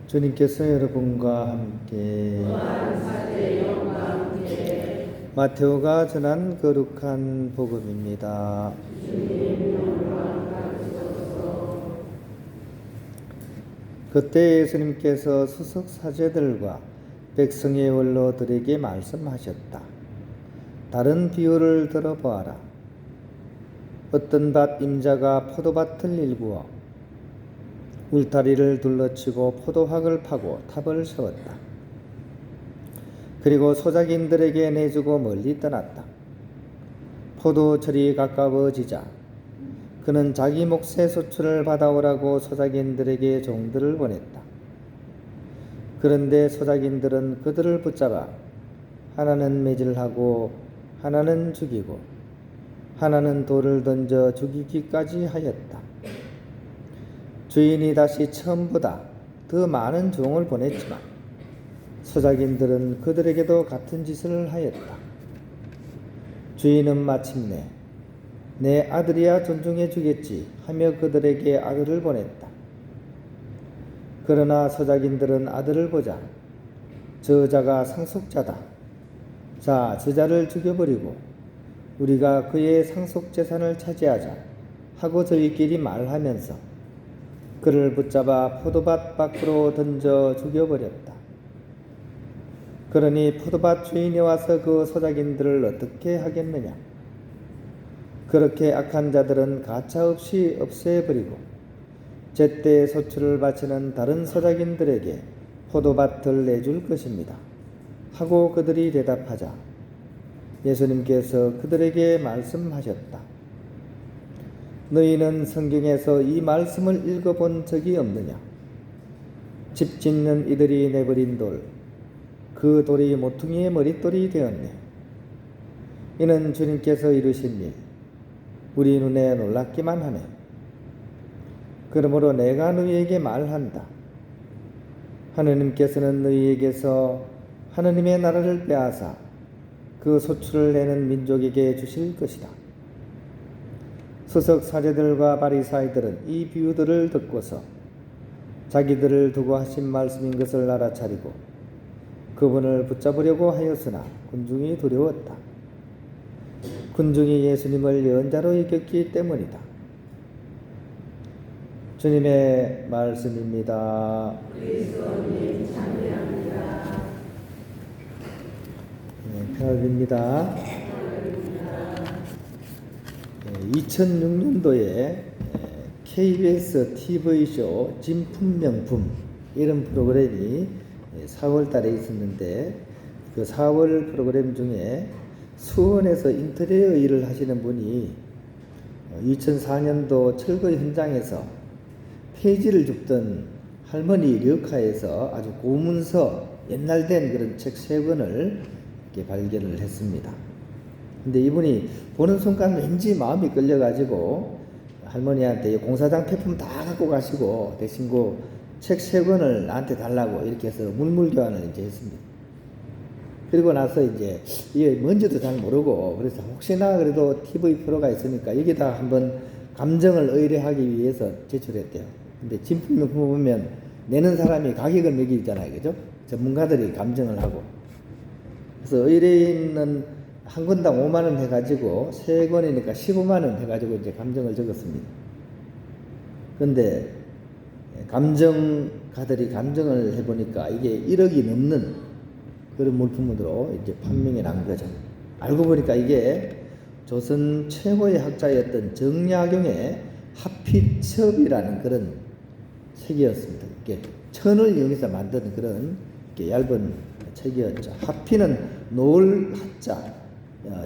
주님께서 여러분과 함께 마테오가 전한 거룩한 복음입니다. 그때 예수님께서 수석 사제들과 백성의 원로들에게 말씀하셨다. 다른 비유를 들어보아라. 어떤 밭 임자가 포도밭을 일구어 울타리를 둘러치고 포도학을 파고 탑을 세웠다. 그리고 소작인들에게 내주고 멀리 떠났다. 포도철이 가까워지자 그는 자기 몫의 소출을 받아오라고 소작인들에게 종들을 보냈다. 그런데 소작인들은 그들을 붙잡아 하나는 매질하고 하나는 죽이고 하나는 돌을 던져 죽이기까지 하였다. 주인이 다시 처음보다 더 많은 종을 보냈지만 소작인들은 그들에게도 같은 짓을 하였다. 주인은 마침내 내 아들이야 존중해 주겠지 하며 그들에게 아들을 보냈다. 그러나 소작인들은 아들을 보자 저자가 상속자다. 자, 저자를 죽여버리고 우리가 그의 상속재산을 차지하자 하고 저희끼리 말하면서 그를 붙잡아 포도밭 밖으로 던져 죽여버렸다. 그러니 포도밭 주인이 와서 그 소작인들을 어떻게 하겠느냐? 그렇게 악한 자들은 가차없이 없애버리고 제때 소출을 바치는 다른 소작인들에게 포도밭을 내줄 것입니다. 하고 그들이 대답하자 예수님께서 그들에게 말씀하셨다. 너희는 성경에서 이 말씀을 읽어본 적이 없느냐? 집 짓는 이들이 내버린 돌, 그 돌이 모퉁이의 머릿돌이 되었네. 이는 주님께서 이루신 일, 우리 눈에 놀랍기만 하네. 그러므로 내가 너희에게 말한다. 하느님께서는 너희에게서 하느님의 나라를 빼앗아 그 소출을 내는 민족에게 주실 것이다. 수석 사제들과 바리사이들은 이 비유들을 듣고서 자기들을 두고 하신 말씀인 것을 알아차리고 그분을 붙잡으려고 하였으나 군중이 두려웠다. 군중이 예수님을 예언자로 여겼기 때문이다. 주님의 말씀입니다. 그리스도님 찬양합니다. 편합입니다. 2006년도에 KBS TV쇼 진품명품 이런 프로그램이 4월 달에 있었는데 그 4월 프로그램 중에 수원에서 인테리어 일을 하시는 분이 2004년도 철거 현장에서 폐지를 줍던 할머니 력화에서 아주 고문서 옛날 된 그런 책 3권을 이렇게 발견을 했습니다. 근데 이분이 보는 순간 왠지 마음이 끌려가지고 할머니한테 공사장 폐품 다 갖고 가시고 대신 그 책 3권을 나한테 달라고 이렇게 해서 물물교환을 이제 했습니다. 그리고 나서 이제 이게 뭔지도 잘 모르고 그래서 혹시나 그래도 TV 프로가 있으니까 여기다 한번 감정을 의뢰하기 위해서 제출했대요. 근데 진품명품 보면 내는 사람이 가격을 매기잖아요. 그죠? 전문가들이 감정을 하고. 그래서 의뢰인은 한 권당 5만 원 해가지고 3권이니까 15만 원 해가지고 이제 감정을 적었습니다. 그런데 감정가들이 감정을 해보니까 이게 1억이 넘는 그런 물품으로 이제 판명이 난 거죠. 알고 보니까 이게 조선 최고의 학자였던 정약용의 하피첩이라는 그런 책이었습니다. 이게 천을 이용해서 만든 그런 얇은 책이었죠. 하피는 노을 하자,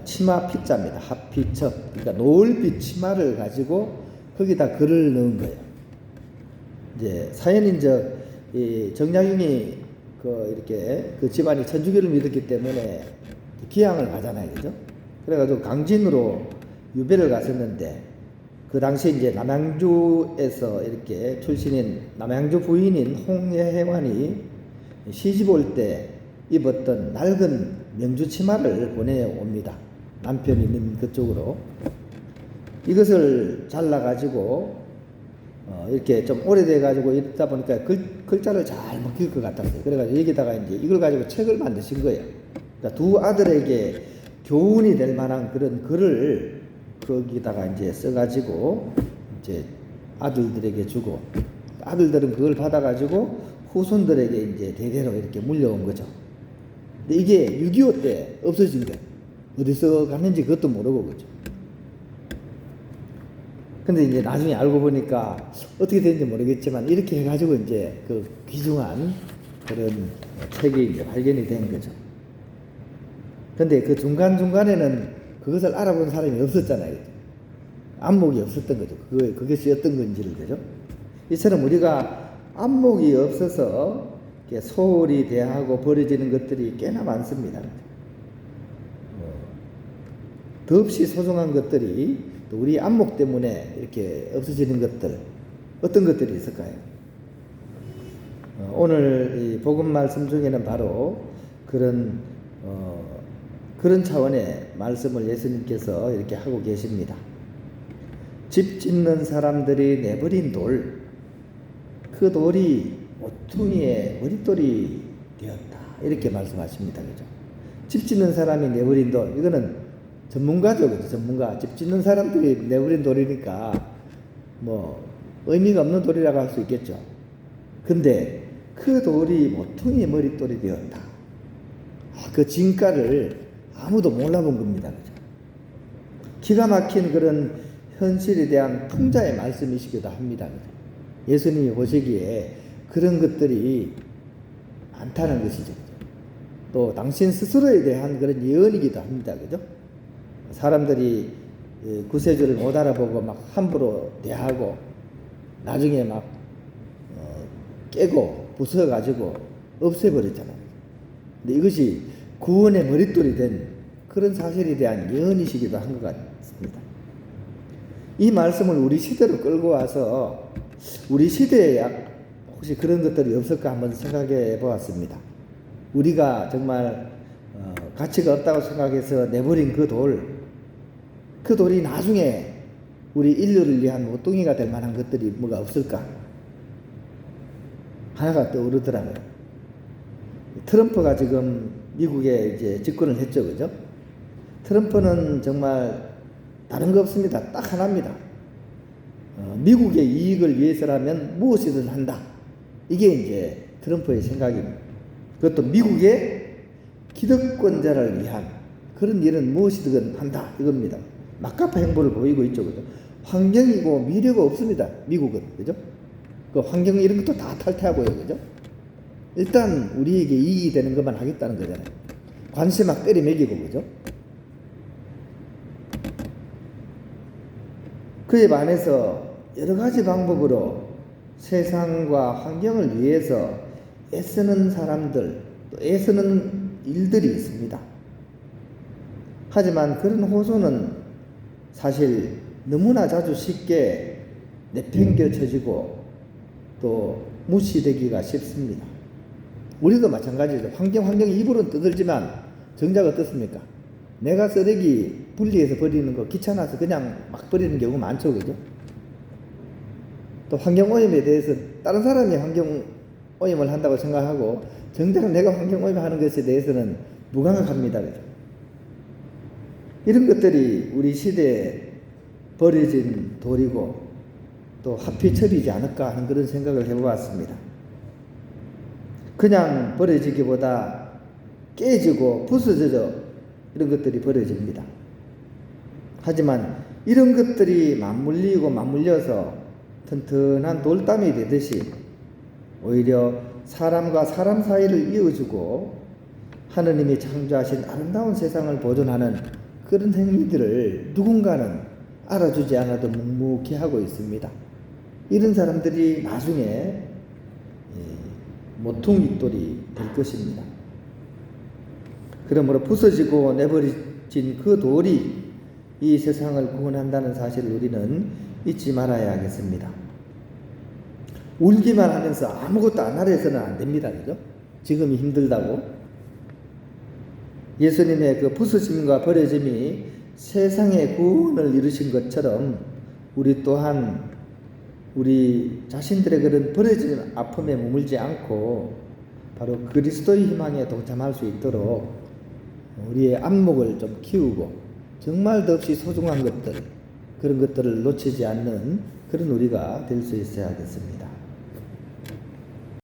치마 피자입니다. 하피첩. 그러니까 노을빛 치마를 가지고 거기다 글을 넣은 거예요. 이제 사연인 정약용이 이렇게 그 집안이 천주교를 믿었기 때문에 기양을 가잖아요. 그죠? 그래가지고 강진으로 유배를 갔었는데 그 당시에 이제 남양주에서 이렇게 출신인 남양주 부인인 홍혜환이 시집 올 때 입었던 낡은 명주 치마를 보내옵니다. 남편이 있는 그쪽으로. 이것을 잘라가지고 이렇게 좀 오래돼 가지고 있다 보니까 글자를 잘 먹힐 것 같았어요. 그래가지고 여기다가 이제 이걸 가지고 책을 만드신 거예요. 그러니까 두 아들에게 교훈이 될 만한 그런 글을 거기다가 이제 써가지고 이제 아들들에게 주고, 아들들은 그걸 받아가지고 후손들에게 이제 대대로 이렇게 물려온 거죠. 근데 이게 6.25 때 없어진 거예요. 어디서 갔는지 그것도 모르고 그죠. 근데 이제 나중에 알고 보니까 어떻게 됐는지 모르겠지만 이렇게 해가지고 이제 그 귀중한 그런 책이 이제 발견이 된 거죠. 근데 그 중간중간에는 그것을 알아본 사람이 없었잖아요. 안목이 없었던 거죠. 그것이 어떤 건지를, 그죠? 이처럼 우리가 안목이 없어서 이렇게 소홀히 대하고 버려지는 것들이 꽤나 많습니다. 더없이 소중한 것들이 또 우리 안목 때문에 이렇게 없어지는 것들, 어떤 것들이 있을까요? 오늘 이 복음 말씀 중에는 바로 그런 차원의 말씀을 예수님께서 이렇게 하고 계십니다. 집 짓는 사람들이 내버린 돌, 그 돌이 모퉁이의 머릿돌이 되었다, 이렇게 말씀하십니다. 그죠? 집 짓는 사람이 내버린 돌, 이거는 전문가죠. 그죠? 전문가. 집 짓는 사람들이 내버린 돌이니까 뭐 의미가 없는 돌이라고 할 수 있겠죠. 근데 그 돌이 모퉁이의 머릿돌이 되었다. 그 진가를 아무도 몰라본 겁니다. 그죠? 기가 막힌 그런 현실에 대한 풍자의 말씀이시기도 합니다. 그죠? 예수님이 보시기에 그런 것들이 많다는 것이죠. 또 당신 스스로에 대한 그런 예언이기도 합니다. 그죠? 사람들이 구세주를 못 알아보고 막 함부로 대하고 나중에 막 깨고 부숴가지고 없애버렸잖아요. 근데 이것이 구원의 머릿돌이 된 그런 사실에 대한 예언이시기도 한 것 같습니다. 이 말씀을 우리 시대로 끌고 와서 우리 시대에 혹시 그런 것들이 없을까 한번 생각해 보았습니다. 우리가 정말 가치가 없다고 생각해서 내버린 그 돌이 나중에 우리 인류를 위한 모퉁이가 될 만한 것들이 뭐가 없을까? 하나가 떠오르더라고요. 트럼프가 지금 미국에 이제 집권을 했죠, 그죠? 트럼프는 정말 다른 거 없습니다. 딱 하나입니다. 미국의 이익을 위해서라면 무엇이든 한다. 이게 이제 트럼프의 생각입니다. 그것도 미국의 기득권자를 위한 그런 일은 무엇이든 한다, 이겁니다. 막가파 행보를 보이고 있죠, 그죠? 환경이고 미래가 없습니다, 미국은, 그죠? 그 환경 이런 것도 다 탈퇴하고요, 그죠? 일단 우리에게 이익이 되는 것만 하겠다는 거잖아요. 관세 막 때리 매기고, 그죠? 그에 반해서 여러 가지 방법으로 세상과 환경을 위해서 애쓰는 사람들, 또 애쓰는 일들이 있습니다. 하지만 그런 호소는 사실 너무나 자주 쉽게 내팽겨쳐지고 또 무시되기가 쉽습니다. 우리도 마찬가지죠. 환경 입으로는 떠들지만 정작 어떻습니까? 내가 쓰레기 분리해서 버리는 거 귀찮아서 그냥 막 버리는 경우 많죠, 그죠? 또 환경오염에 대해서 다른 사람이 환경오염을 한다고 생각하고 정작 내가 환경오염하는 것에 대해서는 무감각합니다, 그죠? 이런 것들이 우리 시대에 버려진 돌이고 또 하피철이지 않을까 하는 그런 생각을 해보았습니다. 그냥 버려지기보다 깨지고 부서져 이런 것들이 버려집니다. 하지만 이런 것들이 맞물려서 튼튼한 돌담이 되듯이 오히려 사람과 사람 사이를 이어주고 하느님이 창조하신 아름다운 세상을 보존하는 그런 행위들을 누군가는 알아주지 않아도 묵묵히 하고 있습니다. 이런 사람들이 나중에 모퉁이돌이 될 것입니다. 그러므로 부서지고 내버려진 그 돌이 이 세상을 구원한다는 사실을 우리는 잊지 말아야 하겠습니다. 울기만 하면서 아무것도 안 하려 해서는 안 됩니다. 그죠? 지금이 힘들다고. 예수님의 그 부서짐과 버려짐이 세상의 구원을 이루신 것처럼 우리 또한 우리 자신들의 그런 버려진 아픔에 머물지 않고 바로 그리스도의 희망에 동참할 수 있도록 우리의 안목을 좀 키우고 정말 더없이 소중한 것들, 그런 것들을 놓치지 않는 그런 우리가 될 수 있어야겠습니다.